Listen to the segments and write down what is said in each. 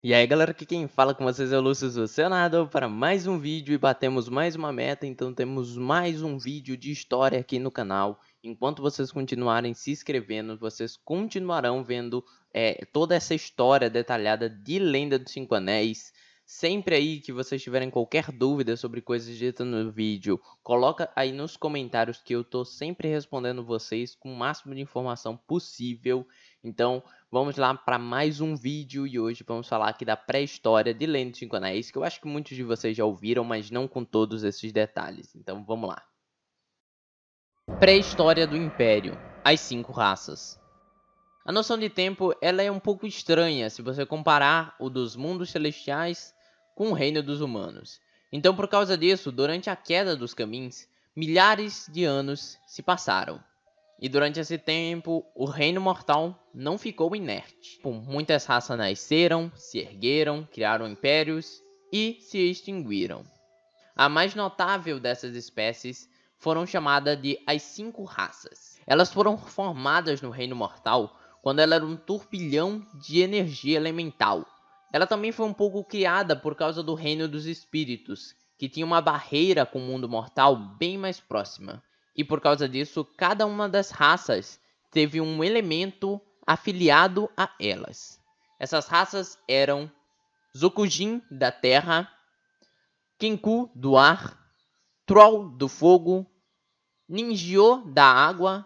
E aí galera, aqui quem fala com vocês é o Lúcio Senador para mais um vídeo e batemos mais uma meta, então temos mais um vídeo de história aqui no canal. Enquanto vocês continuarem se inscrevendo, vocês continuarão vendo toda essa história detalhada de Lenda dos Cinco Anéis. Sempre aí que vocês tiverem qualquer dúvida sobre coisas ditas no vídeo, coloca aí nos comentários que eu tô sempre respondendo vocês com o máximo de informação possível. Então, vamos lá para mais um vídeo e hoje vamos falar aqui da pré-história de Lenda dos Cinco Anéis, que eu acho que muitos de vocês já ouviram, mas não com todos esses detalhes. Então vamos lá. Pré-história do Império, as cinco raças. A noção de tempo ela é um pouco estranha se você comparar o dos mundos celestiais com o reino dos humanos. Então, por causa disso, durante a queda dos caminhos, milhares de anos se passaram. E durante esse tempo, o reino mortal não ficou inerte. Muitas raças nasceram, se ergueram, criaram impérios e se extinguiram. A mais notável dessas espécies foram chamadas de as Cinco Raças. Elas foram formadas no reino mortal quando ela era um turbilhão de energia elemental. Ela também foi um pouco criada por causa do reino dos espíritos, que tinha uma barreira com o mundo mortal bem mais próxima. E por causa disso, cada uma das raças teve um elemento afiliado a elas. Essas raças eram Zokujin, da terra, Kenku, do ar, Troll, do fogo, Ninjyo, da água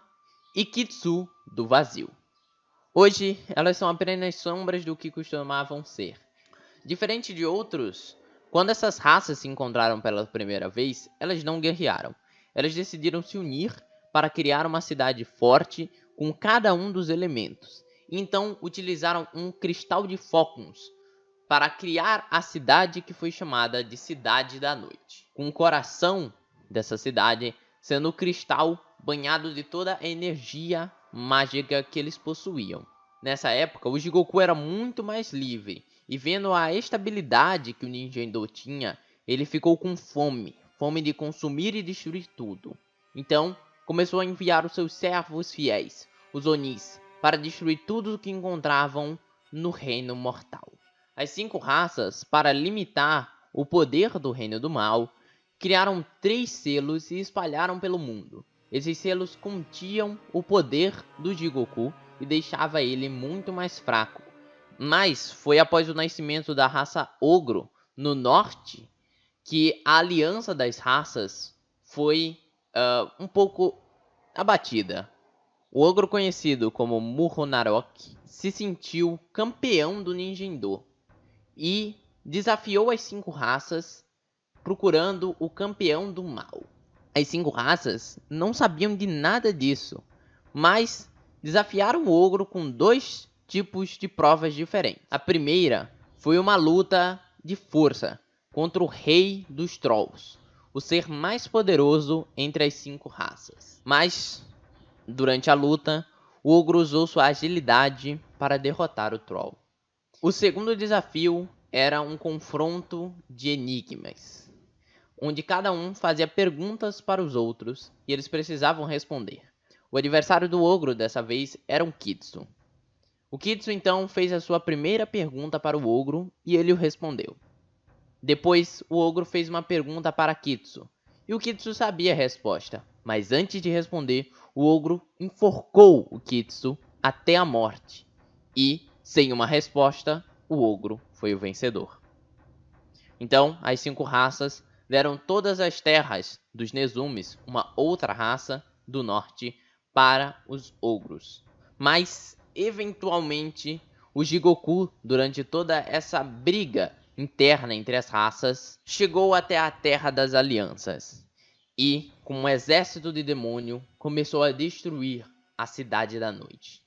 e Kitsu, do vazio. Hoje, elas são apenas sombras do que costumavam ser. Diferente de outros, quando essas raças se encontraram pela primeira vez, elas não guerrearam. Elas decidiram se unir para criar uma cidade forte com cada um dos elementos. Então, utilizaram um cristal de Focus para criar a cidade que foi chamada de Cidade da Noite. Com o coração dessa cidade sendo o cristal banhado de toda a energia mágica que eles possuíam. Nessa época, o Jigoku era muito mais livre, e vendo a estabilidade que o Nintendo tinha, ele ficou com fome de consumir e destruir tudo. Então, começou a enviar os seus servos fiéis, os Onis, para destruir tudo o que encontravam no Reino Mortal. As cinco raças, para limitar o poder do Reino do Mal, criaram 3 selos e espalharam pelo mundo. Esses selos continham o poder do Jigoku e deixava ele muito mais fraco. Mas foi após o nascimento da raça Ogro no norte que a aliança das raças foi um pouco abatida. O ogro conhecido como Murronarok se sentiu campeão do Nintendo e desafiou as 5 raças procurando o campeão do mal. As 5 raças não sabiam de nada disso, mas desafiaram o ogro com 2 tipos de provas diferentes. A primeira foi uma luta de força contra o rei dos trolls, o ser mais poderoso entre as 5 raças. Mas, durante a luta, o ogro usou sua agilidade para derrotar o troll. O segundo desafio era um confronto de enigmas, onde cada um fazia perguntas para os outros e eles precisavam responder. O adversário do ogro dessa vez era um Kitsu. O Kitsu então fez a sua primeira pergunta para o ogro e ele o respondeu. Depois, o ogro fez uma pergunta para Kitsu e o Kitsu sabia a resposta, mas antes de responder, o ogro enforcou o Kitsu até a morte e, sem uma resposta, o ogro foi o vencedor. Então, as 5 raças deram todas as terras dos Nezumis, uma outra raça do norte, para os ogros. Mas, eventualmente, o Jigoku, durante toda essa briga interna entre as raças, chegou até a Terra das Alianças e, com um exército de demônio, começou a destruir a Cidade da Noite.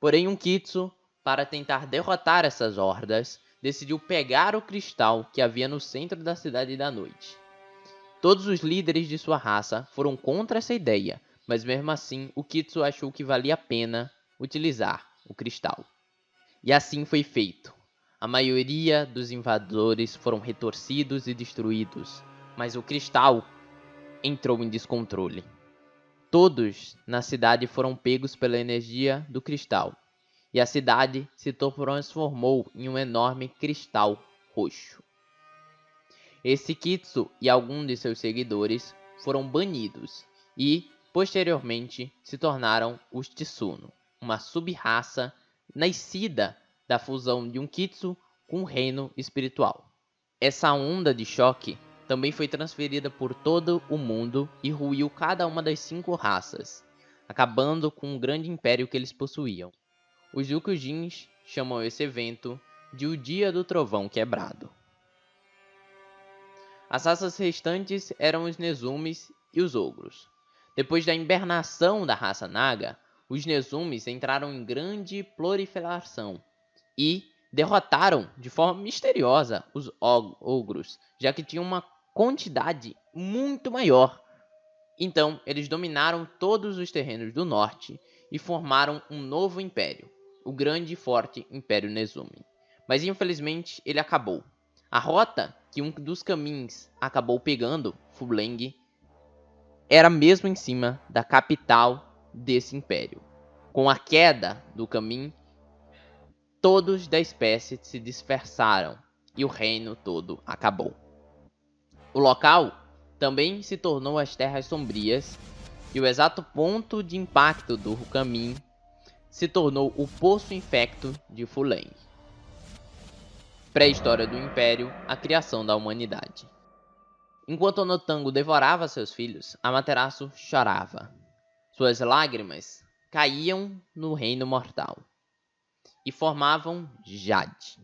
Porém, um Kitsu, para tentar derrotar essas hordas, decidiu pegar o cristal que havia no centro da Cidade da Noite. Todos os líderes de sua raça foram contra essa ideia, mas mesmo assim o Kitsu achou que valia a pena utilizar o cristal. E assim foi feito. A maioria dos invasores foram retorcidos e destruídos, mas o cristal entrou em descontrole. Todos na cidade foram pegos pela energia do cristal, e a cidade se transformou em um enorme cristal roxo. Esse Kitsu e alguns de seus seguidores foram banidos e, posteriormente, se tornaram os Tsuno, uma sub-raça nascida da fusão de um Kitsu com um reino espiritual. Essa onda de choque também foi transferida por todo o mundo e ruiu cada uma das 5 raças, acabando com o grande império que eles possuíam. Os Ryukujins chamam esse evento de o Dia do Trovão Quebrado. As raças restantes eram os Nezumis e os Ogros. Depois da hibernação da raça Naga, os Nezumis entraram em grande proliferação e derrotaram de forma misteriosa os Ogros, já que tinham uma quantidade muito maior. Então, eles dominaram todos os terrenos do norte e formaram um novo império, o grande e forte Império Nezumi. Mas infelizmente ele acabou. A rota que um dos caminhos acabou pegando, Fuleng, era mesmo em cima da capital desse império. Com a queda do caminho, todos da espécie se dispersaram e o reino todo acabou. O local também se tornou as Terras Sombrias e o exato ponto de impacto do caminho se tornou o Poço Infecto de Fuleng. Pré-história do Império, a criação da humanidade. Enquanto Onotango devorava seus filhos, Amaterasu chorava. Suas lágrimas caíam no reino mortal e formavam Jade.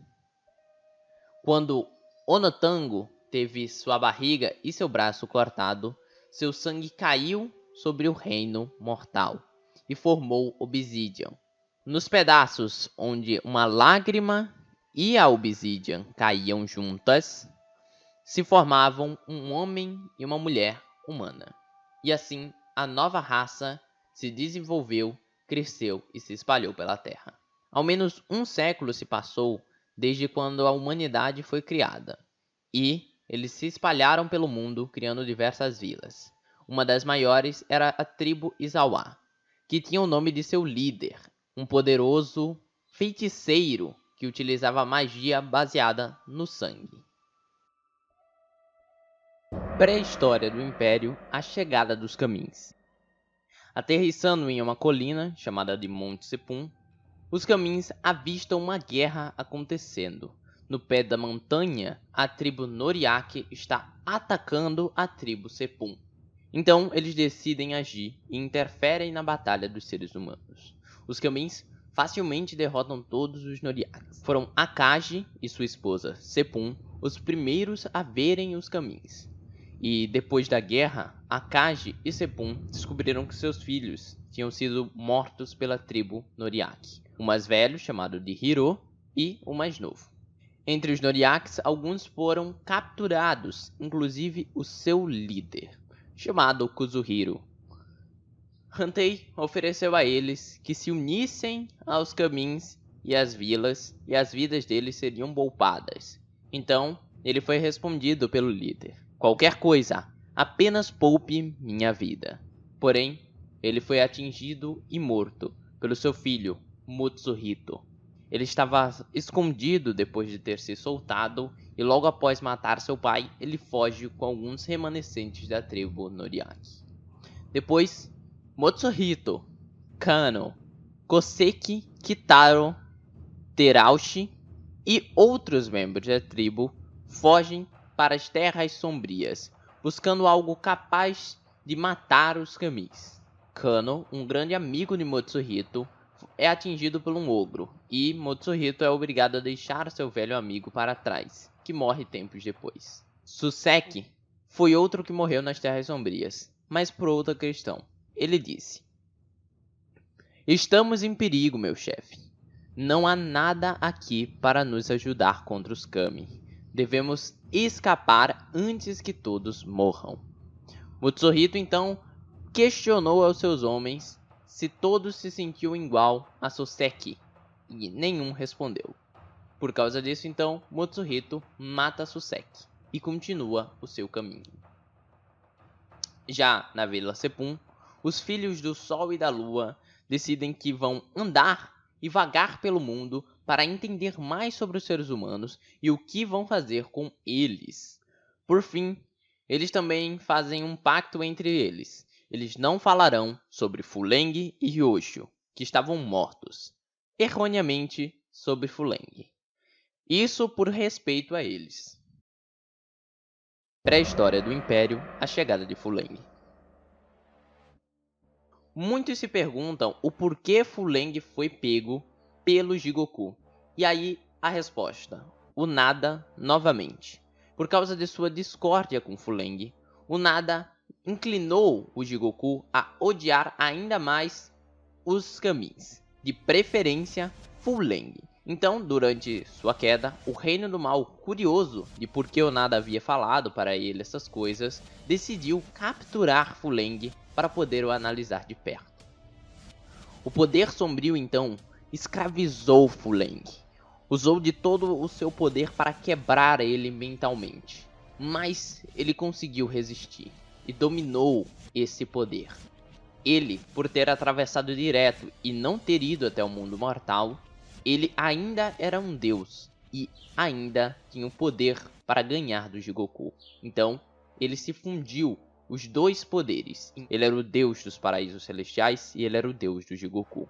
Quando Onotango teve sua barriga e seu braço cortado, seu sangue caiu sobre o reino mortal e formou Obsidian. Nos pedaços onde uma lágrima e a Obsidian caíam juntas, se formavam um homem e uma mulher humana. E assim, a nova raça se desenvolveu, cresceu e se espalhou pela Terra. Ao menos um século se passou desde quando a humanidade foi criada, e eles se espalharam pelo mundo, criando diversas vilas. Uma das maiores era a tribo Izawa, que tinha o nome de seu líder, um poderoso feiticeiro que utilizava magia baseada no sangue. Pré-história do Império, a chegada dos Kamins. Aterrissando em uma colina chamada de Monte Sepum, os Kamins avistam uma guerra acontecendo. No pé da montanha, a tribo Noriaki está atacando a tribo Sepum. Então eles decidem agir e interferem na batalha dos seres humanos. Os Kamins facilmente derrotam todos os Noriaki. Foram Akaji e sua esposa Sepum os primeiros a verem os Kamins. E depois da guerra, Akaji e Sepum descobriram que seus filhos tinham sido mortos pela tribo Noriaki. O mais velho, chamado de Hiro, e o mais novo. Entre os Noriakis, alguns foram capturados, inclusive o seu líder, chamado Kuzuhiro. Hantei ofereceu a eles que se unissem aos Kamins e às vilas, e as vidas deles seriam poupadas. Então, ele foi respondido pelo líder: qualquer coisa, apenas poupe minha vida. Porém, ele foi atingido e morto pelo seu filho, Mutsuhito. Ele estava escondido depois de ter se soltado, e logo após matar seu pai, ele foge com alguns remanescentes da tribo Noriaki. Depois, Mutsuhito, Kano, Koseki, Kitaro, Terauchi e outros membros da tribo fogem para as Terras Sombrias, buscando algo capaz de matar os Kamins. Kano, um grande amigo de Mutsuhito, é atingido por um ogro, e Mutsuhito é obrigado a deixar seu velho amigo para trás, que morre tempos depois. Suseki foi outro que morreu nas Terras Sombrias, mas por outra questão. Ele disse: estamos em perigo, meu chefe. Não há nada aqui para nos ajudar contra os Kami. Devemos escapar antes que todos morram. Mutsuhito então questionou aos seus homens se todos se sentiam igual a Suseki, e nenhum respondeu. Por causa disso, então, Mutsuhito mata Suseki e continua o seu caminho. Já na Vila Sepum, os filhos do Sol e da Lua decidem que vão andar e vagar pelo mundo para entender mais sobre os seres humanos e o que vão fazer com eles. Por fim, eles também fazem um pacto entre eles. Eles não falarão sobre Fuleng e Ryosho, que estavam mortos, erroneamente sobre Fuleng. Isso por respeito a eles. Pré-história do Império, a chegada de Fuleng. Muitos se perguntam o porquê Fuleng foi pego pelo Jigoku. E aí a resposta: o Nada novamente. Por causa de sua discórdia com Fuleng, o Nada inclinou o Jigoku a odiar ainda mais os Kamins, de preferência Fuleng. Então, durante sua queda, o Reino do Mal, curioso de por que o Nada havia falado para ele essas coisas, decidiu capturar Fuleng para poder o analisar de perto. O poder sombrio então escravizou Fuleng, usou de todo o seu poder para quebrar ele mentalmente, mas ele conseguiu resistir e dominou esse poder. Ele, por ter atravessado direto e não ter ido até o mundo mortal, ele ainda era um deus e ainda tinha o poder para ganhar do Jigoku. Então, ele se fundiu os dois poderes. Ele era o deus dos paraísos celestiais e ele era o deus do Jigoku.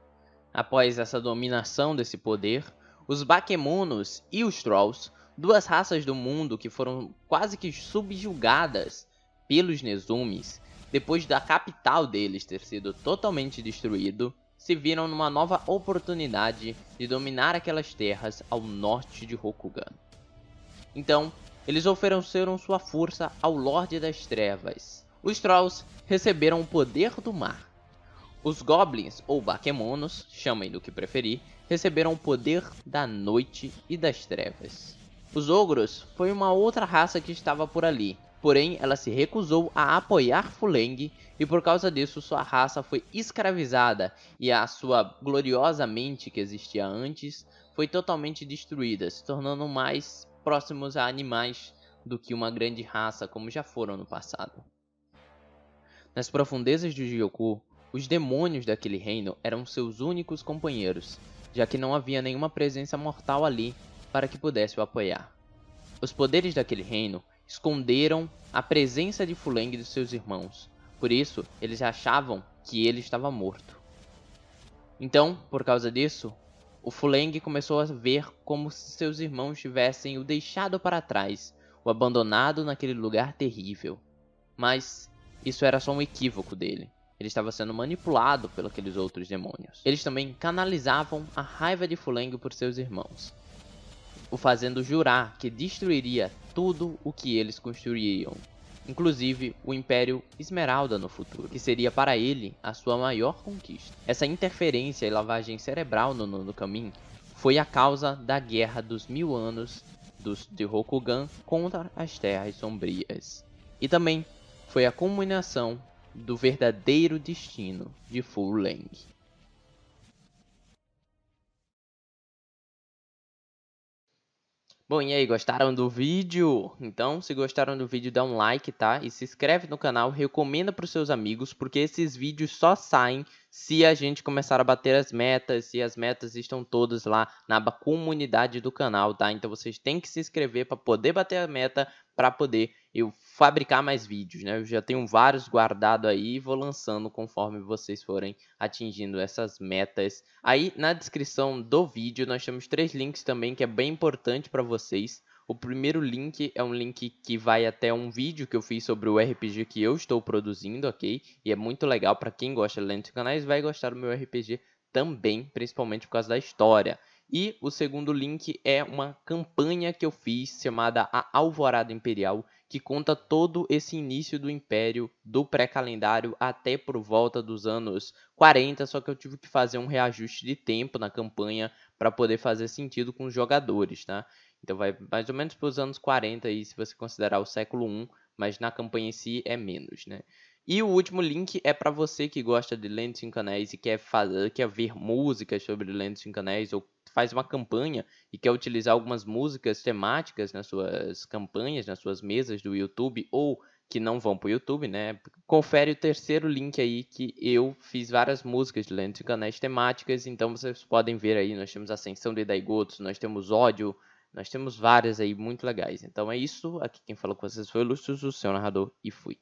Após essa dominação desse poder, os Bakemonos e os Trolls, duas raças do mundo que foram quase que subjugadas pelos Nezumis, depois da capital deles ter sido totalmente destruído, se viram numa nova oportunidade de dominar aquelas terras ao norte de Rokugan. Então, eles ofereceram sua força ao Lorde das Trevas. Os Trolls receberam o poder do mar. Os Goblins, ou Bakemonos, chamem do que preferir, receberam o poder da noite e das trevas. Os Ogros foi uma outra raça que estava por ali, porém ela se recusou a apoiar Fuleng e por causa disso sua raça foi escravizada e a sua gloriosa mente que existia antes foi totalmente destruída, se tornando mais próximos a animais do que uma grande raça como já foram no passado. Nas profundezas do Jigoku, os demônios daquele reino eram seus únicos companheiros, já que não havia nenhuma presença mortal ali para que pudesse o apoiar. Os poderes daquele reino esconderam a presença de Fuleng e de seus irmãos, por isso eles achavam que ele estava morto. Então, por causa disso, o Fuleng começou a ver como se seus irmãos tivessem o deixado para trás, o abandonado naquele lugar terrível. Mas isso era só um equívoco dele. Ele estava sendo manipulado pelos aqueles outros demônios. Eles também canalizavam a raiva de Fuleng por seus irmãos, o fazendo jurar que destruiria tudo o que eles construiriam, inclusive o Império Esmeralda no futuro, que seria para ele a sua maior conquista. Essa interferência e lavagem cerebral no caminho foi a causa da Guerra dos 1000 Anos de Rokugan contra as Terras Sombrias. E também foi a culminação do verdadeiro destino de Fuleng. Bom, e aí, gostaram do vídeo? Então, se gostaram do vídeo, dá um like, tá? E se inscreve no canal, recomenda para os seus amigos, porque esses vídeos só saem se a gente começar a bater as metas, e as metas estão todas lá na aba comunidade do canal, tá? Então, vocês têm que se inscrever para poder bater a meta, para poder eu fabricar mais vídeos, né? Eu já tenho vários guardados aí e vou lançando conforme vocês forem atingindo essas metas. Aí na descrição do vídeo nós temos 3 links também que é bem importante para vocês. O primeiro link é um link que vai até um vídeo que eu fiz sobre o RPG que eu estou produzindo, ok? E é muito legal para quem gosta de Lendas Canais, vai gostar do meu RPG também, principalmente por causa da história. E o segundo link é uma campanha que eu fiz chamada A Alvorada Imperial, que conta todo esse início do Império, do pré-calendário até por volta dos anos 40, só que eu tive que fazer um reajuste de tempo na campanha para poder fazer sentido com os jogadores, tá? Então vai mais ou menos para os anos 40 aí, se você considerar o século I, mas na campanha em si é menos, né? E o último link é para você que gosta de Lendas em Anéis e quer ver músicas sobre Lendas em Anéis ou faz uma campanha e quer utilizar algumas músicas temáticas nas suas campanhas, nas suas mesas do YouTube ou que não vão pro YouTube, né? Confere o terceiro link aí que eu fiz várias músicas de Lendas e Canais temáticas, então vocês podem ver aí, nós temos Ascensão de Daigotsu, nós temos Ódio, nós temos várias aí muito legais. Então é isso, aqui quem falou com vocês foi o Lúcio, o seu narrador, e fui.